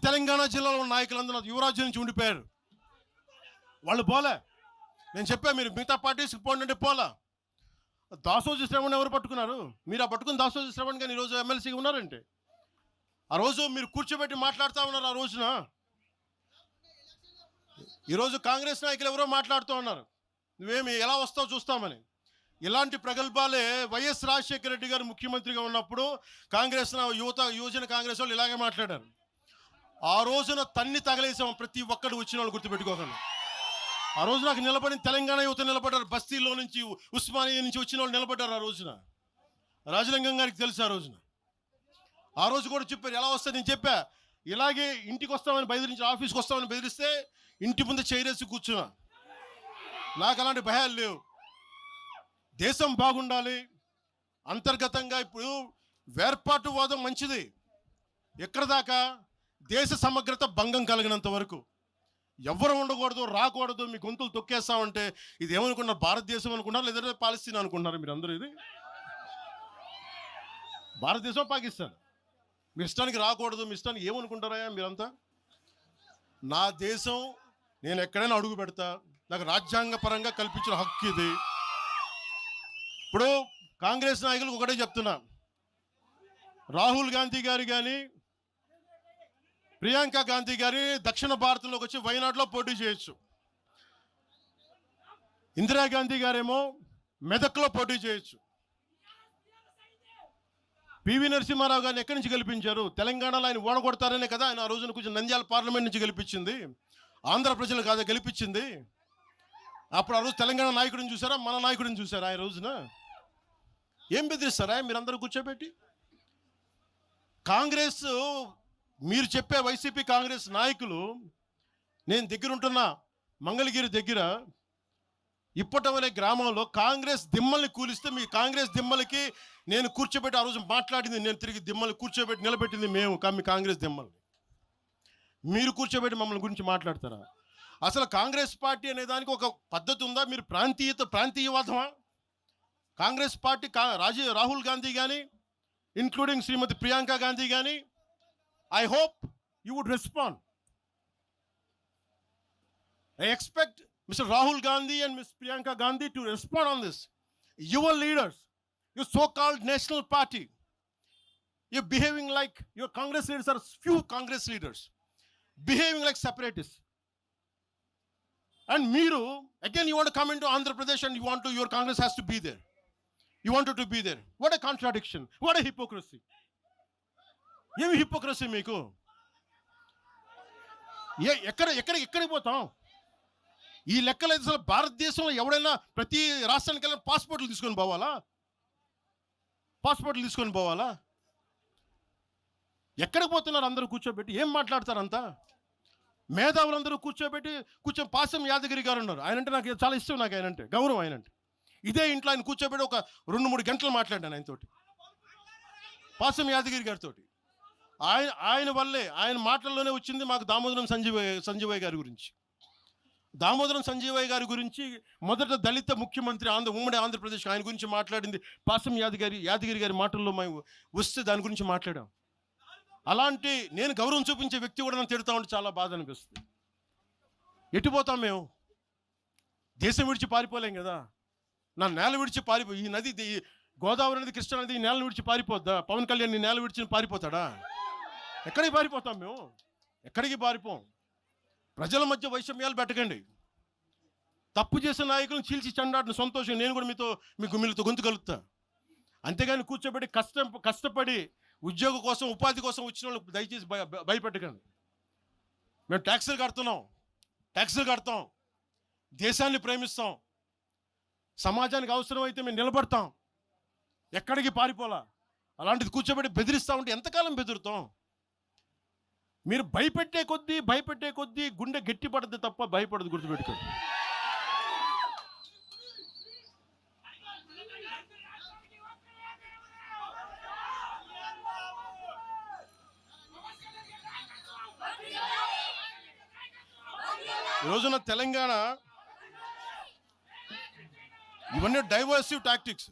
తెలంగాణ జిల్లాలో ఉన్న నాయకులందరూ నాకు యువరాజ్యం నుంచి ఉండిపోయారు. వాళ్ళు పోలే. నేను చెప్పా మీరు మిగతా పార్టీస్కి పోండి అంటే పోలా. దాసోజు శ్రవణ్ ఎవరు పట్టుకున్నారు? మీరు ఆ పట్టుకుని దాసోజు శ్రవణ్ కానీ ఈరోజు ఎమ్మెల్సీగా ఉన్నారంటే ఆ రోజు మీరు కూర్చోబెట్టి మాట్లాడుతూ ఉన్నారు. ఆ రోజున ఈరోజు కాంగ్రెస్ నాయకులు ఎవరో మాట్లాడుతూ ఉన్నారు, నువ్వేమి ఎలా వస్తావు చూస్తామని. ఇలాంటి ప్రగల్భాలే వైఎస్ రాజశేఖర రెడ్డి గారు ముఖ్యమంత్రిగా ఉన్నప్పుడు కాంగ్రెస్ యువజన కాంగ్రెస్ వాళ్ళు ఇలాగే మాట్లాడారు. ఆ రోజున తన్ని తగలేసాం ప్రతి ఒక్కడు వచ్చిన వాళ్ళు గుర్తుపెట్టుకోకండి. ఆ రోజు నాకు నిలబడిన తెలంగాణ యువత నిలబడ్డారు. బస్తీలో నుంచి ఉస్మానియా నుంచి వచ్చిన వాళ్ళు నిలబడ్డారు. ఆ రోజున రాజలింగం గారికి తెలుసు. ఆ రోజు కూడా చెప్పారు ఎలా వస్తుంది. నేను చెప్పా ఇలాగే ఇంటికి వస్తామని బెదిరించి, ఆఫీస్కి వస్తామని బెదిరిస్తే ఇంటి ముందు చేరేసి కూర్చున్నా. నాకు అలాంటి భయాలు లేవు. దేశం బాగుండాలి. అంతర్గతంగా ఇప్పుడు వేర్పాటువాదం మంచిది. ఎక్కడ దాకా? దేశ సమగ్రత భంగం కలిగినంత వరకు ఎవరు ఉండకూడదు, రాకూడదు. మీ గొంతులు తొక్కేస్తామంటే ఇది ఏమనుకున్నారు? భారతదేశం అనుకున్నారు లేదా పాలస్తీనా అనుకుంటున్నారు? మీరు అందరూ ఇది భారతదేశం పాకిస్తాన్. మీ ఇష్టానికి రాకూడదు, మీ ఇష్టానికి ఏమనుకుంటారా మీరంతా? నా దేశం, నేను ఎక్కడైనా అడుగు పెడతా. నాకు రాజ్యాంగ పరంగా కల్పించిన హక్కు ఇది. ఇప్పుడు కాంగ్రెస్ నాయకులకు ఒకటే చెప్తున్నా, రాహుల్ గాంధీ గారు కానీ ప్రియాంక గాంధీ గారి దక్షిణ భారతంలోకి వచ్చి వైనాడులో పోటీ చేయొచ్చు. ఇందిరాగాంధీ గారేమో మెదక్లో పోటీ చేయొచ్చు. పివి నరసింహారావు గారిని ఎక్కడి నుంచి గెలిపించారు? తెలంగాణలో ఆయన ఓడగొడతారనే కదా ఆయన ఆ రోజున కొంచెం నంద్యాల పార్లమెంట్ నుంచి గెలిపించింది. ఆంధ్ర ప్రజలు కాదా గెలిపించింది? అప్పుడు ఆ రోజు తెలంగాణ నాయకుడిని చూసారా, మన నాయకుడిని చూసారా? ఆ రోజున ఏం బెదిరిస్తారా మీరందరూ కూర్చోబెట్టి? కాంగ్రెస్, మీరు చెప్పే వైసీపీ కాంగ్రెస్ నాయకులు, నేను దగ్గరుంటున్న మంగళగిరి దగ్గర ఇప్పటవలే గ్రామంలో కాంగ్రెస్ దిమ్మల్ని కూలిస్తే మీ కాంగ్రెస్ దిమ్మలకి నేను కూర్చోబెట్టి ఆ రోజు మాట్లాడింది, నేను తిరిగి దిమ్మల్ని కూర్చోబెట్టి నిలబెట్టింది మేము. మీ కాంగ్రెస్ దిమ్మల్ని మీరు కూర్చోబెట్టి మమ్మల్ని గురించి మాట్లాడతారా? అసలు కాంగ్రెస్ పార్టీ అనే దానికి ఒక పద్ధతి ఉందా? మీరు ప్రాంతీయవాదమా? కాంగ్రెస్ పార్టీ రాహుల్ గాంధీ కానీ ఇంక్లూడింగ్ శ్రీమతి ప్రియాంక గాంధీ కానీ, I hope you would respond. I expect Mr. Rahul Gandhi and Ms. Priyanka Gandhi to respond on this. Your leaders, your so-called national party, you're behaving like your Congress leaders are few Congress leaders, behaving like separatists. And Meeru, again you want to come into Andhra Pradesh and your Congress has to be there. You wanted to be there. What a contradiction. What a hypocrisy. ఏమి hypocrisy మీకు? ఎక్కడికి పోతాం? ఈ లెక్కలు అయితే అసలు భారతదేశంలో ఎవడైనా ప్రతి రాష్ట్రానికి వెళ్ళిన పాస్పోర్ట్లు తీసుకొని పోవాలా? ఎక్కడికి పోతున్నారు అందరూ కూర్చోబెట్టి? ఏం మాట్లాడతారు అంతా? మేధావులందరూ కూర్చొని పాసం యాదగిరి గారు ఉన్నారు. ఆయనంటే నాకు చాలా ఇష్టం, నాకు ఆయనంటే గౌరవం. ఆయనంటే ఇదే ఇంట్లో ఆయన కూర్చోబెట్టి ఒక 2-3 గంటలు మాట్లాడాను ఆయనతోటి, పాసం యాదగిరి గారితో. ఆయన వల్లే, ఆయన మాటల్లోనే వచ్చింది మాకు దామోదరం సంజీవయ్య గారి గురించి. దామోదరం సంజీవయ్య గారి గురించి మొదట దళిత ముఖ్యమంత్రి ఉమ్మడి ఆంధ్రప్రదేశ్, ఆయన గురించి మాట్లాడింది పాసం యాదగిరి గారి మాటల్లో మేము వస్తే దాని గురించి మాట్లాడాం. అలాంటి నేను గౌరవం చూపించే వ్యక్తి కూడా నన్ను తిడతా ఉంటే చాలా బాధ అనిపిస్తుంది. ఎటుపోతాం మేము? దేశం విడిచి పారిపోలేం కదా. నా నేల విడిచి ఈ నది, గోదావరి నది, కృష్ణా నది ఈ నేలను విడిచి పారిపోద్దా? పవన్ కళ్యాణ్ ఈ నేల విడిచి పారిపోతాడా? ఎక్కడికి పారిపోతాం మేము? ఎక్కడికి పారిపోం. ప్రజల మధ్య వైషమ్యాలు పెట్టకండి. తప్పు చేసిన నాయకులను చీల్చి చెండాడిన సంతోషం నేను కూడా మీతో గొంతు కలుగుతా. అంతేగాని కూర్చోబెట్టి కష్టపడి ఉద్యోగం కోసం, ఉపాధి కోసం వచ్చిన వాళ్ళకి దయచేసి భయపెట్టకండి. మేము ట్యాక్సులు కడతాం, దేశాన్ని ప్రేమిస్తాం, సమాజానికి అవసరమైతే మేము నిలబడతాం, ఎక్కడికి పారిపోలా. అలాంటిది కూర్చోబెట్టి బెదిరిస్తూ ఉంటే ఎంతకాలం బెదురుతాం? మీరు భయపెట్టే కొద్దీ గుండె గట్టి పడద్దు తప్ప భయపడదు, గుర్తుపెట్టుకోండి. ఈరోజున తెలంగాణ ఇవన్నీ డైవర్సివ్ టాక్టిక్స్.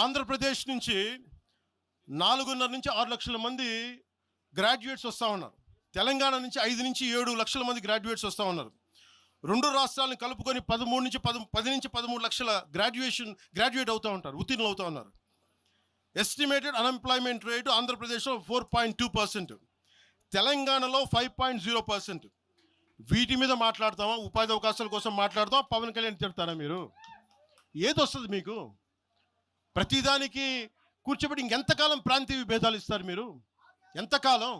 ఆంధ్రప్రదేశ్ నుంచి 4.5 నుంచి 6 లక్షల మంది గ్రాడ్యుయేట్స్ వస్తూ ఉన్నారు. తెలంగాణ నుంచి 5 నుంచి 7 లక్షల మంది గ్రాడ్యుయేట్స్ వస్తూ ఉన్నారు. 2 రాష్ట్రాలను కలుపుకొని 10 నుంచి 13 లక్షల గ్రాడ్యుయేట్ అవుతూ ఉంటారు, ఉత్తీర్ణులు అవుతూ ఉన్నారు. ఎస్టిమేటెడ్ అన్ఎంప్లాయ్మెంట్ రేటు ఆంధ్రప్రదేశ్లో 4.2%, తెలంగాణలో 5.0%. వీటి మీద మాట్లాడతామా? ఉపాధి అవకాశాల కోసం మాట్లాడతామా? పవన్ కళ్యాణ్ తిడతారా? మీరు ఏది వస్తుంది మీకు? ప్రతిదానికి కూర్చోబెట్టి ఇంకెంతకాలం ప్రాంతీయ విభేదాలు ఇస్తారు మీరు? ఎంతకాలం?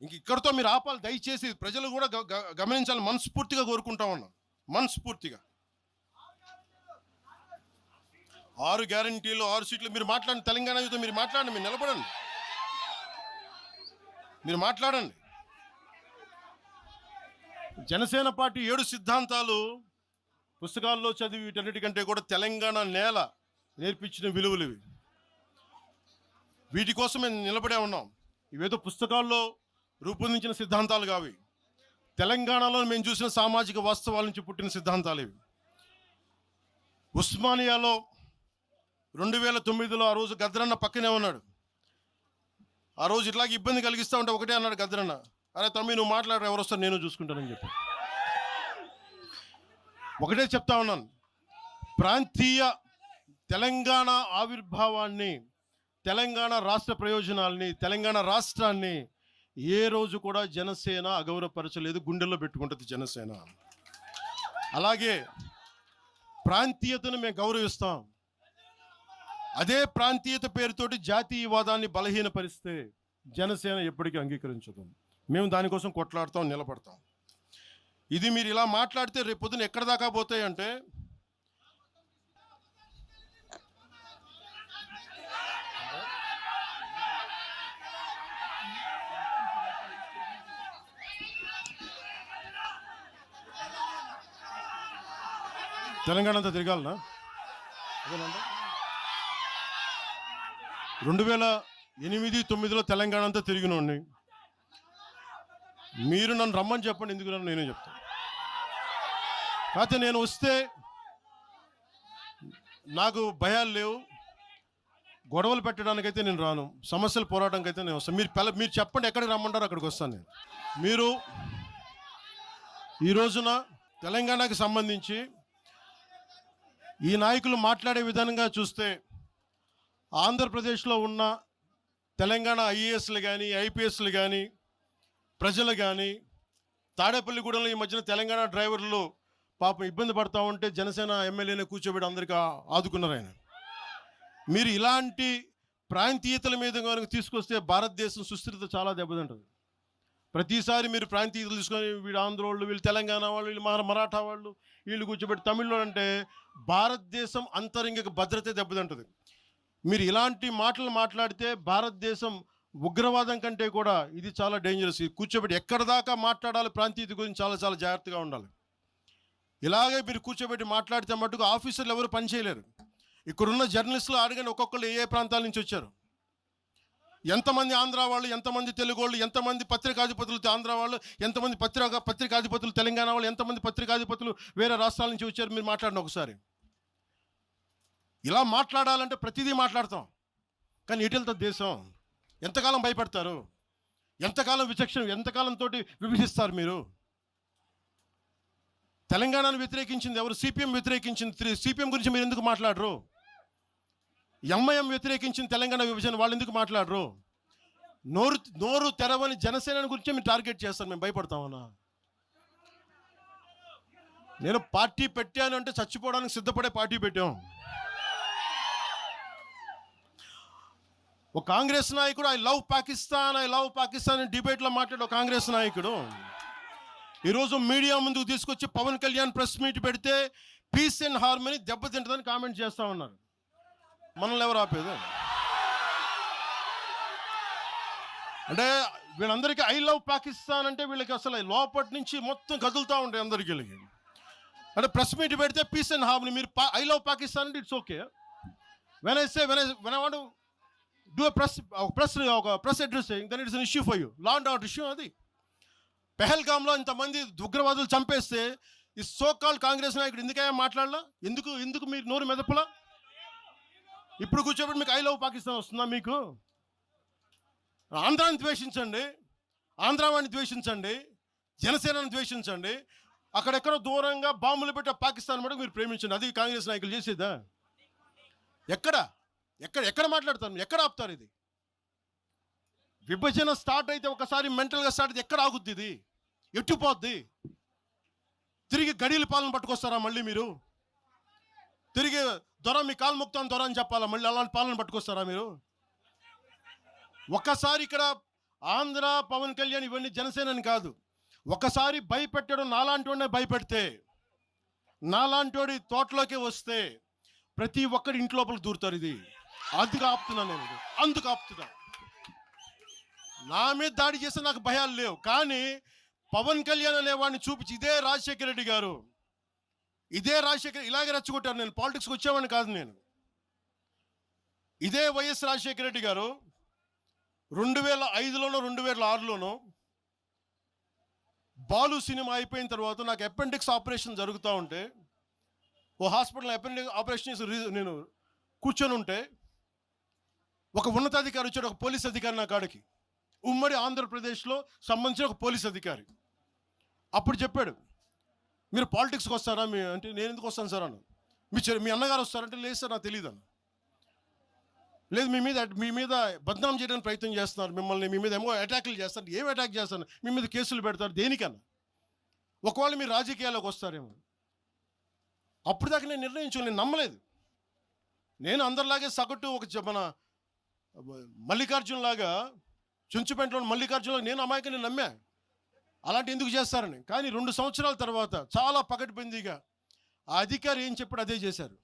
ఇక్కడితో మీరు ఆపాలి దయచేసి. ప్రజలు కూడా గమనించాలి, మనస్ఫూర్తిగా కోరుకుంటా ఉన్నాం, మనస్ఫూర్తిగా. 6 గ్యారంటీలు, 6 సీట్లు మీరు మాట్లాడండి. తెలంగాణ యువత మీరు మాట్లాడండి, మీరు నిలబడండి, మీరు మాట్లాడండి. జనసేన పార్టీ 7 సిద్ధాంతాలు పుస్తకాల్లో చదివి వీటన్నిటికంటే కూడా తెలంగాణ నేల నేర్పించిన విలువలు ఇవి. వీటి కోసం మేము నిలబడే ఉన్నాం. ఇవేదో పుస్తకాల్లో రూపొందించిన సిద్ధాంతాలు కావి. తెలంగాణలో మేము చూసిన సామాజిక వాస్తవాల నుంచి పుట్టిన సిద్ధాంతాలు ఇవి. ఉస్మానియాలో 2009లో ఆ రోజు గద్దరన్న పక్కనే ఉన్నాడు. ఆ రోజు ఇట్లాగే ఇబ్బంది కలిగిస్తూ ఉంటే ఒకటే అన్నాడు గద్దరన్న, అరే తమ్మి నువ్వు మాట్లాడరు, ఎవరు వస్తారు నేను చూసుకుంటానని చెప్పి. ఒకటే చెప్తా ఉన్నాను, ప్రాంతీయ తెలంగాణ ఆవిర్భావాన్ని, తెలంగాణ రాష్ట్ర ప్రయోజనాల్ని, తెలంగాణ రాష్ట్రాన్ని ఏ రోజు కూడా జనసేన అగౌరవపరచలేదు, గుండెల్లో పెట్టుకుంటుంది జనసేన. అలాగే ప్రాంతీయతను మేము గౌరవిస్తాం. అదే ప్రాంతీయత పేరుతోటి జాతీయవాదాన్ని బలహీనపరిస్తే జనసేన ఎప్పటికీ అంగీకరించదు. మేము దానికోసం కొట్లాడతాం, నిలబడతాం. ఇది మీరు ఇలా మాట్లాడితే రేపు పొద్దున ఎక్కడ దాకా పోతాయి అంటే, తెలంగాణ అంతా తిరగాలనా? 2008-9లో తెలంగాణ అంతా తిరిగినోడిని. మీరు నన్ను రమ్మని చెప్పండి, ఎందుకు నన్ను నేనే చెప్తాను. కాకపోతే నేను వస్తే నాకు భయాలు లేవు, గొడవలు పెట్టడానికైతే నేను రాను, సమస్యలు పోరాటానికి అయితే నేను వస్తాను. మీరు చెప్పండి ఎక్కడికి రమ్మంటారో అక్కడికి వస్తాను నేను. మీరు ఈ రోజున తెలంగాణకి సంబంధించి ఈ నాయకులు మాట్లాడే విధానంగా చూస్తే ఆంధ్రప్రదేశ్లో ఉన్న తెలంగాణ ఐఏఎస్లు కానీ, ఐపీఎస్లు కానీ, ప్రజలు కానీ, తాడేపల్లిగూడెంలో ఈ మధ్యన తెలంగాణ డ్రైవర్లు పాపం ఇబ్బంది పడతా ఉంటే జనసేన ఎమ్మెల్యేని కూర్చోబెట్టి అందరికీ ఆదుకున్నారు ఆయన. మీరు ఇలాంటి ప్రాంతీయతల మీద కనుక తీసుకొస్తే భారతదేశం సుస్థిరత చాలా దెబ్బతింటుంది. ప్రతిసారి మీరు ప్రాంతీయతలు తీసుకొని వీళ్ళు ఆంధ్ర వాళ్ళు, వీళ్ళు తెలంగాణ వాళ్ళు, వీళ్ళు మరాఠా వాళ్ళు, వీళ్ళు కూర్చోబెట్టి తమిళలో అంటే భారతదేశం అంతరంగిక భద్రత దెబ్బతింటుంది. మీరు ఇలాంటి మాటలు మాట్లాడితే భారతదేశం ఉగ్రవాదం కంటే కూడా ఇది చాలా డేంజరస్. కూర్చోబెట్టి ఎక్కడ దాకా మాట్లాడాలి ప్రాంతీయత గురించి చాలా చాలా జాగ్రత్తగా ఉండాలి. ఇలాగే మీరు కూర్చోబెట్టి మాట్లాడితే మటుకు ఆఫీసర్లు ఎవరు పనిచేయలేరు. ఇక్కడున్న జర్నలిస్టులు అడగండి, ఒక్కొక్కళ్ళు ఏ ప్రాంతాల నుంచి వచ్చారు, ఎంతమంది ఆంధ్ర వాళ్ళు, ఎంతమంది తెలుగు వాళ్ళు, ఎంతమంది పత్రికాధిపతులు ఆంధ్ర వాళ్ళు, ఎంతమంది పత్రికాధిపతులు తెలంగాణ వాళ్ళు, ఎంతమంది పత్రికాధిపతులు వేరే రాష్ట్రాల నుంచి వచ్చారు. మీరు మాట్లాడిన ఒకసారి. ఇలా మాట్లాడాలంటే ప్రతిదీ మాట్లాడతాం, కానీ ఎటు వెళ్తుంది దేశం? ఎంతకాలం భయపడతారు? ఎంతకాలం విచక్షణ, ఎంతకాలంతో విభజిస్తారు మీరు? తెలంగాణను వ్యతిరేకించింది ఎవరు? సిపిఎం వ్యతిరేకించింది. సిపిఎం గురించి మీరు ఎందుకు మాట్లాడరు? ఎంఐఎం వ్యతిరేకించిన తెలంగాణ విభజన, వాళ్ళు ఎందుకు మాట్లాడరు? నోరు తెరవని జనసేన గురించి మీరు టార్గెట్ చేస్తారు. మేము భయపడతామన్నా? నేను పార్టీ పెట్టాను అంటే చచ్చిపోవడానికి సిద్ధపడే పార్టీ పెట్టాం. ఒక కాంగ్రెస్ నాయకుడు ఐ లవ్ పాకిస్తాన్ డిబేట్లో మాట్లాడే ఒక కాంగ్రెస్ నాయకుడు ఈరోజు మీడియా ముందుకు తీసుకొచ్చి పవన్ కళ్యాణ్ ప్రెస్ మీట్ పెడితే పీస్ అండ్ హార్మనీ దెబ్బతింటుందని కామెంట్ చేస్తూ ఉన్నారు. మనల్ని ఎవరు ఆపేది? అంటే వీళ్ళందరికీ ఐ లవ్ పాకిస్తాన్ అంటే వీళ్ళకి అసలు లోపటి నుంచి మొత్తం కదులుతూ ఉంటాయి అందరికీ. అంటే ప్రెస్ మీట్ పెడితే పీస్ అండ్ హార్మనీ, మీరు ఐ లవ్ పాకిస్తాన్ అంటే it's okay. When I want do press addressing, then it's an issue for you, law and order issue. అది పెహల్గామ్లో ఇంతమంది ఉగ్రవాదులు చంపేస్తే ఈ సోకాల్ కాంగ్రెస్ నాయకుడు ఎందుకయ్యా మాట్లాడలా? ఎందుకు మీరు నోరు మెదపలా? ఇప్పుడు కూర్చోబెట్టి మీకు ఐ లవ్ పాకిస్తాన్ వస్తుందా మీకు? ఆంధ్రాని ద్వేషించండి, ఆంధ్రావాణి ద్వేషించండి, జనసేనని ద్వేషించండి, అక్కడెక్కడో దూరంగా బాంబులు పెట్టే పాకిస్తాన్ కూడా మీరు ప్రేమించండి. అది కాంగ్రెస్ నాయకులు చేసేదా? ఎక్కడ ఎక్కడ ఎక్కడ మాట్లాడతారు? ఎక్కడ ఆపుతారు? ఇది విభజన స్టార్ట్ అయితే ఒకసారి మెంటల్గా స్టార్ట్ అయితే ఎక్కడ ఆగుద్ది? ఇది ఎట్టుపోద్ది? తిరిగి గడియల పాలన పట్టుకొస్తారా మళ్ళీ మీరు? తిరిగి దొర మీ కాలు ముక్తాను దొర అని చెప్పాలా? మళ్ళీ అలాంటి పాలన పట్టుకొస్తారా మీరు? ఒక్కసారి ఇక్కడ ఆంధ్ర పవన్ కళ్యాణ్ ఇవన్నీ జనసేనని కాదు, ఒకసారి భయపెట్టడం నాలాంటి వాడినే భయపెడితే, నాలాంటి వాడి తోటలోకి వస్తే ప్రతి ఒక్కరి ఇంటి లోపలికి దూరుతారు. ఇది అందుకు ఆపుతున్నా నేను, అందుకు ఆపుతున్నా. నా మీద దాడి చేస్తే నాకు భయాలు లేవు, కానీ పవన్ కళ్యాణ్ అనేవాడిని చూపించి ఇదే రాజశేఖర రెడ్డి గారు, ఇదే రాజశేఖర్ ఇలాగే రెచ్చగొట్టారు. నేను పాలిటిక్స్కి వచ్చేవాడిని కాదు. నేను ఇదే వైఎస్ రాజశేఖర రెడ్డి గారు 2005లోనో 2006లోనో బాలు సినిమా అయిపోయిన తర్వాత నాకు అపెండిక్స్ ఆపరేషన్ జరుగుతూ ఉంటే ఓ హాస్పిటల్ అపెండిక్స్ ఆపరేషన్ నేను కూర్చొని ఉంటే ఒక ఉన్నతాధికారి వచ్చాడు, ఒక పోలీస్ అధికారి నా కాడికి, ఉమ్మడి ఆంధ్రప్రదేశ్లో సంబంధించిన ఒక పోలీస్ అధికారి. అప్పుడు చెప్పాడు, మీరు పాలిటిక్స్కి వస్తారా? అంటే నేను ఎందుకు వస్తాను సార్ అన్న. మీ అన్నగారు వస్తారంటే లేదు సార్ నాకు తెలియదు అన్న. లేదు మీ మీద బద్నాం చేయడానికి ప్రయత్నం చేస్తున్నారు, మిమ్మల్ని మీ మీద ఏమో అటాక్లు చేస్తారు. ఏం అటాక్ చేస్తాను? మీ మీద కేసులు పెడతారు, దేనికన్నా? ఒకవేళ మీరు రాజకీయాల్లోకి వస్తారేమో. అప్పుడు దాకా నేను నిర్ణయించు, నేను నమ్మలేదు. నేను అందరిలాగే సగటు మన మల్లికార్జున్ లాగా, చుంచుపెంటలో మల్లికార్జున నేను అమాయకుని నమ్మా అలాంటి ఎందుకు చేస్తారని. కానీ 2 సంవత్సరాల తర్వాత చాలా పకడ్బందీగా ఆ అధికారి ఏం చెప్పాడు అదే చేశారు.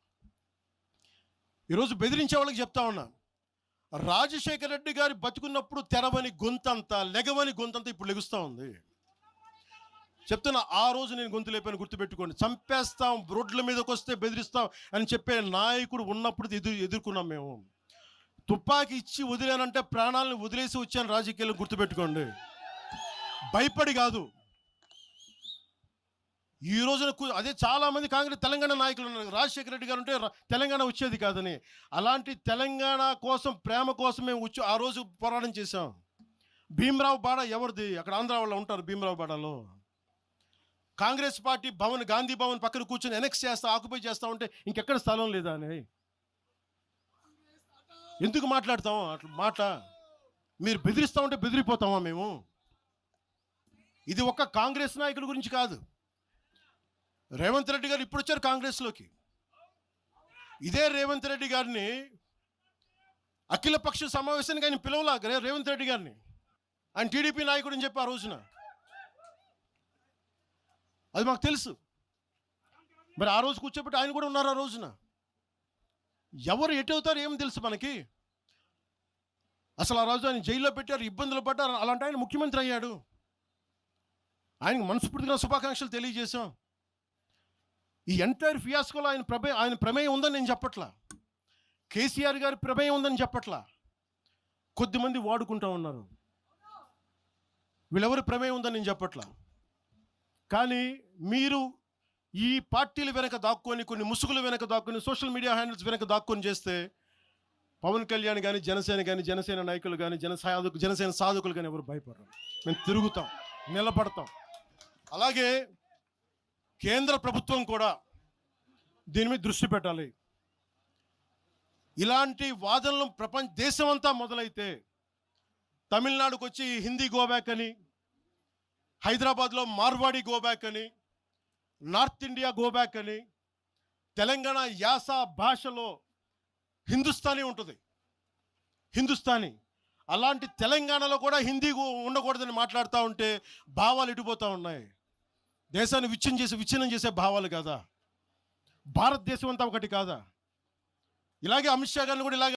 ఈరోజు బెదిరించే వాళ్ళకి చెప్తా ఉన్నా, రాజశేఖర రెడ్డి గారి బతుకున్నప్పుడు తెరవని గొంతంతా, లెగవని గొంతంతా ఇప్పుడు లెగుస్తూ ఉంది. చెప్తున్నా, ఆ రోజు నేను గొంతు లేపని గుర్తుపెట్టుకోండి. చంపేస్తాం, రోడ్ల మీదకి వస్తే బెదిరిస్తాం అని చెప్పే నాయకుడు ఉన్నప్పుడు ఎదుర్కొన్నాం మేము. తుపాకీ ఇచ్చి వదిలేనంటే ప్రాణాలను వదిలేసి వచ్చాను రాజకీయాలు, గుర్తుపెట్టుకోండి. భయపడి కాదు. ఈ రోజున అదే చాలామంది కాంగ్రెస్ తెలంగాణ నాయకులు ఉన్నారు, రాజశేఖర రెడ్డి గారు ఉంటే తెలంగాణ వచ్చేది కాదని. అలాంటి తెలంగాణ కోసం, ప్రేమ కోసం మేము ఆ రోజు పోరాటం చేశాం. భీమరావు బాడ ఎవరిది? అక్కడ ఆంధ్ర వాళ్ళు ఉంటారు భీమరావు బాడలో. కాంగ్రెస్ పార్టీ భవన్, గాంధీ భవన్ పక్కన కూర్చొని ఎనెక్స్ చేస్తా, ఆక్యుపై చేస్తా ఉంటే ఇంకెక్కడ స్థలం లేదా అని ఎందుకు మాట్లాడతాము అట్లా మాట? మీరు బెదిరిస్తూ ఉంటే బెదిరిపోతామా మేము? ఇది ఒక్క కాంగ్రెస్ నాయకుల గురించి కాదు. రేవంత్ రెడ్డి గారు ఇప్పుడు వచ్చారు కాంగ్రెస్లోకి. ఇదే రేవంత్ రెడ్డి గారిని అఖిలపక్ష సమావేశానికి ఆయన పిలవలా. రేవంత్ రెడ్డి గారిని ఆయన టీడీపీ నాయకుడు అని చెప్పి ఆ రోజున, అది మాకు తెలుసు. మరి ఆ రోజు కూర్చోబెట్టి ఆయన కూడా ఉన్నారు ఆ రోజున. ఎవరు ఎటు అవుతారు ఏం తెలుసు మనకి? అసలు ఆ రోజు ఆయన జైల్లో పెట్టారు, ఇబ్బందులు పడ్డారు. అలాంటి ఆయన ముఖ్యమంత్రి అయ్యాడు. ఆయనకు మనస్ఫూర్తిగా శుభాకాంక్షలు తెలియజేశాం. ఈ ఎంటైర్ ఫియాస్కోలో ఆయన ప్రమేయం ఉందని నేను చెప్పట్లా, కేసీఆర్ గారి ప్రమేయం ఉందని చెప్పట్లా. కొద్దిమంది వాడుకుంటూ ఉన్నారు, వీళ్ళెవరి ప్రమేయం ఉందని నేను చెప్పట్లా. కానీ మీరు ఈ పార్టీల వెనక దాక్కొని, కొన్ని ముసుగుల వెనక దాక్కొని, సోషల్ మీడియా హ్యాండిల్స్ వెనక దాక్కొని చేస్తే పవన్ కళ్యాణ్ కానీ, జనసేన నాయకులు కానీ, జనసేన సాధకులు కానీ ఎవరు భయపడరు. మేము తిరుగుతాం, నిలబడతాం. అలాగే కేంద్ర ప్రభుత్వం కూడా దీని మీద దృష్టి పెట్టాలి. ఇలాంటి వాదనలు దేశమంతా మొదలైతే, తమిళనాడుకు వచ్చి హిందీ గోబ్యాక్ అని, హైదరాబాద్లో మార్వాడి గోబ్యాక్ అని, నార్త్ ఇండియా గోబ్యాక్ అని, తెలంగాణ యాస భాషలో హిందుస్థానీ ఉంటుంది, హిందుస్థానీ. అలాంటి తెలంగాణలో కూడా హిందీ ఉండకూడదని మాట్లాడుతూ ఉంటే భావాలు ఇటుపోతూ ఉన్నాయి. దేశాన్ని విచ్ఛిన్నం చేసే భావాలు కాదా? భారతదేశం అంతా ఒకటి కాదా? ఇలాగే అమిత్ షా గారిని కూడా ఇలాగే